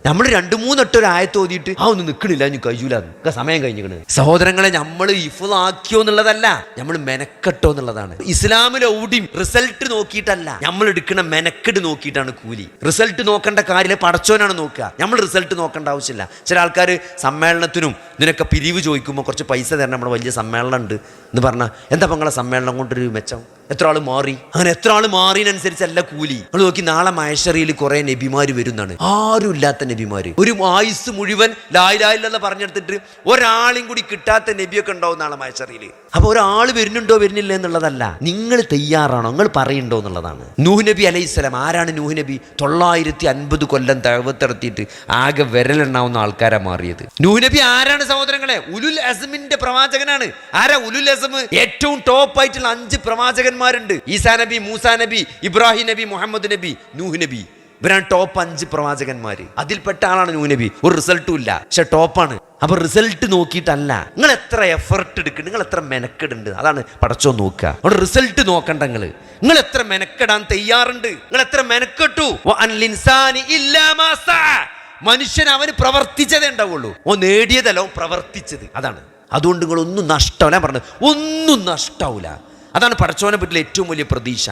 നമ്മൾ 2-3 വട്ടം ഒരു ആയത്ത് ഓതിയിട്ട് ഒന്ന് നിൽക്കണില്ല, ഇനി കഴിയൂല, സമയം കഴിഞ്ഞിക്കണ്. സഹോദരങ്ങളെ, നമ്മൾ ഇഫ്ളാക്കിയോ എന്നുള്ളതല്ല, നമ്മൾ മെനക്കെട്ടോ എന്നുള്ളതാണ്. ഇസ്ലാമിലെ ഔഡിയും റിസൾട്ട് നോക്കിയിട്ടല്ല, നമ്മൾ എടുക്കുന്ന മെനക്കെട് നോക്കിയിട്ടാണ് കൂലി. റിസൾട്ട് നോക്കേണ്ട കാര്യം പടച്ചോനാണ് നോക്കുക, നമ്മൾ റിസൾട്ട് നോക്കേണ്ട ആവശ്യമില്ല. ചില ആൾക്കാർ സമ്മേളനത്തിനും ഇതിനൊക്കെ പിരിവ് ചോദിക്കുമ്പോൾ കുറച്ച് പൈസ തരണം, നമ്മുടെ വലിയ സമ്മേളനം ഉണ്ട് എന്ന് പറഞ്ഞാൽ എന്താ നിങ്ങളെ സമ്മേളനം കൊണ്ടൊരു മെച്ചം? എത്ര ആൾ മാറി? അങ്ങനെ എത്ര ആൾ മാറിയതിനനുസരിച്ചല്ല കൂലി. നമ്മൾ നോക്കി, നാളെ മഹ്ശറിൽ കുറെ നബിമാര് വരുന്നതാണ്, ആരും ഇല്ലാത്ത നബിമാര്. ഒരു ആയുസ് മുഴുവൻ ലാ ഇലാഹ ഇല്ലല്ലാഹ് പറഞ്ഞെടുത്തിട്ട് ഒരാളെയും കൂടി കിട്ടാത്ത നബിയൊക്കെ ഉണ്ടാവും നാളെ മഹ്ശറിൽ. അപ്പൊ ഒരാൾ വരുന്നുണ്ടോ വരുന്നില്ല എന്നുള്ളതല്ല, നിങ്ങൾ തയ്യാറാണോ, നിങ്ങൾ പറയുന്നുണ്ടോ എന്നുള്ളതാണ്. നൂഹ് നബി അലൈഹിസ്സലാം, ആരാണ് നൂഹ് നബി? 950 കൊല്ലം ദഅവത്തെടുത്തിട്ട് ആകെ വിരലെണ്ണാവുന്ന ആൾക്കാരാ മാറിയത്. നൂഹ് നബി ആരാണ് സഹോദരങ്ങളെ? ഉലുൽ അസ്മിന്റെ പ്രവാചകനാണ്. ആരാ ഉലുൽ അസ്മ്? ഏറ്റവും ടോപ്പ് ആയിട്ടുള്ള 5 പ്രവാചകന്മാരുണ്ട്. ഈസാ നബി, മൂസാ നബി, ഇബ്രാഹിം നബി, മുഹമ്മദ് നബി, നൂഹ് നബി. ഇവരാണ് ടോപ്പ് 5 പ്രവാചകന്മാര്. അതിൽപ്പെട്ട ആളാണ് നൂഹ് നബി. ഒരു റിസൾട്ടും ഇല്ല, പക്ഷെ ടോപ്പാണ്. അപ്പൊ റിസൾട്ട് നോക്കിയിട്ടല്ല, നിങ്ങൾ എത്ര എഫർട്ട് എടുക്കുന്നുണ്ട്, നിങ്ങൾ എത്ര മെനക്കെടുണ്ട്, അതാണ് പടച്ചോ നോക്കുക. അവിടെ റിസൾട്ട് നോക്കണ്ട, നിങ്ങൾ എത്ര മെനക്കെടാൻ തയ്യാറുണ്ട്, നിങ്ങൾ എത്ര മെനക്കെട്ടു. മനുഷ്യൻ അവന് പ്രവർത്തിച്ചതേ ഉണ്ടാവുള്ളൂ, നേടിയതല്ല പ്രവർത്തിച്ചത്. അതാണ്. അതുകൊണ്ട് നിങ്ങളൊന്നും നഷ്ടമല്ല പറഞ്ഞത്, ഒന്നും നഷ്ടാവൂല. അതാണ് പടച്ചോനെ പറ്റിയുള്ള ഏറ്റവും വലിയ പ്രതീക്ഷ.